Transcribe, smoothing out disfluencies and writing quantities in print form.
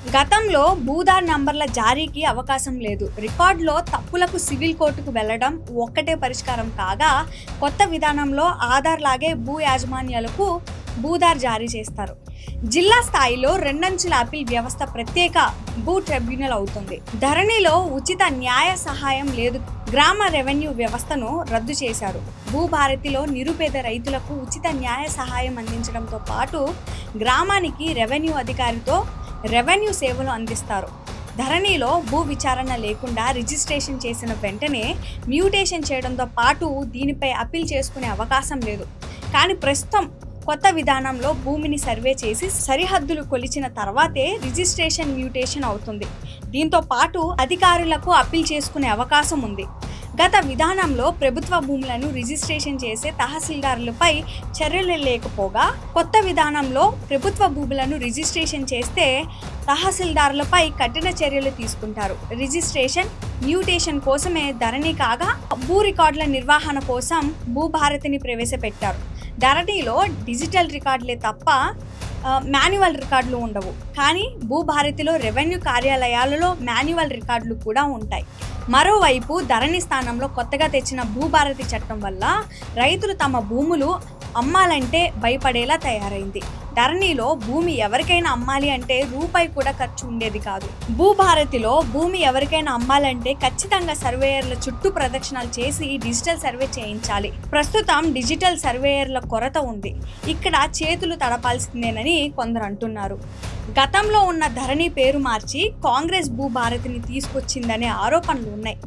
గతంలో భూదార్ నంబర్ల జారీకి అవకాశం లేదు. రికార్డులో తప్పులకు సివిల్ కోర్టుకు వెళ్లడం ఒక్కటే పరిష్కారం కాగా, కొత్త విధానంలో ఆధార్ లాగే భూ యాజమాన్యాలకు భూదార్ జారీ చేస్తారు. జిల్లా స్థాయిలో రెండంచెల అప్పీల్ వ్యవస్థ ప్రత్యేక భూ ట్రిబ్యునల్ అవుతుంది. ధరణిలో ఉచిత న్యాయ సహాయం లేదు. గ్రామ రెవెన్యూ వ్యవస్థను రద్దు చేశారు. భూభారతిలో నిరుపేద రైతులకు ఉచిత న్యాయ సహాయం అందించడంతో పాటు గ్రామానికి రెవెన్యూ అధికారితో రెవెన్యూ సేవలు అందిస్తారు. ధరణిలో భూ విచారణ లేకుండా రిజిస్ట్రేషన్ చేసిన వెంటనే మ్యూటేషన్ చేయడంతో పాటు దీనిపై అప్పీల్ చేసుకునే అవకాశం లేదు. కానీ ప్రస్తుతం కొత్త విధానంలో భూమిని సర్వే చేసి సరిహద్దులు కొలిచిన తర్వాతే రిజిస్ట్రేషన్ మ్యూటేషన్ అవుతుంది. దీంతో పాటు అధికారులకు అప్పీల్ చేసుకునే అవకాశం ఉంది. గత విధానంలో ప్రభుత్వ భూములను రిజిస్ట్రేషన్ చేసే తహసీల్దారులపై చర్యలు లేకపోగా, కొత్త విధానంలో ప్రభుత్వ భూములను రిజిస్ట్రేషన్ చేస్తే తహసీల్దారులపై కఠిన చర్యలు తీసుకుంటారు. రిజిస్ట్రేషన్ మ్యూటేషన్ కోసమే ధరణి కాగా భూ రికార్డుల నిర్వహణ కోసం భూభారతిని ప్రవేశపెట్టారు. ధరణిలో డిజిటల్ రికార్డులే తప్ప మాన్యువల్ రికార్డులు ఉండవు. కానీ భూభారతిలో రెవెన్యూ కార్యాలయాలలో మాన్యువల్ రికార్డులు కూడా ఉంటాయి. మరోవైపు ధరణి స్థానంలో కొత్తగా తెచ్చిన భూభారతి చట్టం వల్ల రైతులు తమ భూములు అమ్మాలంటే భయపడేలా తయారైంది. ధరణిలో భూమి ఎవరికైనా అమ్మాలి అంటే రూపాయి కూడా ఖర్చు ఉండేది కాదు. భూభారతిలో భూమి ఎవరికైనా అమ్మాలంటే ఖచ్చితంగా సర్వేయర్ల చుట్టూ ప్రదక్షిణాలు చేసి డిజిటల్ సర్వే చేయించాలి. ప్రస్తుతం డిజిటల్ సర్వేయర్ల కొరత ఉంది. ఇక్కడ చేతులు తడపాల్సిందేనని కొందరు అంటున్నారు. గతంలో ఉన్న ధరణి పేరు మార్చి కాంగ్రెస్ భూభారతిని తీసుకొచ్చిందనే ఆరోపణలు ఉన్నాయి.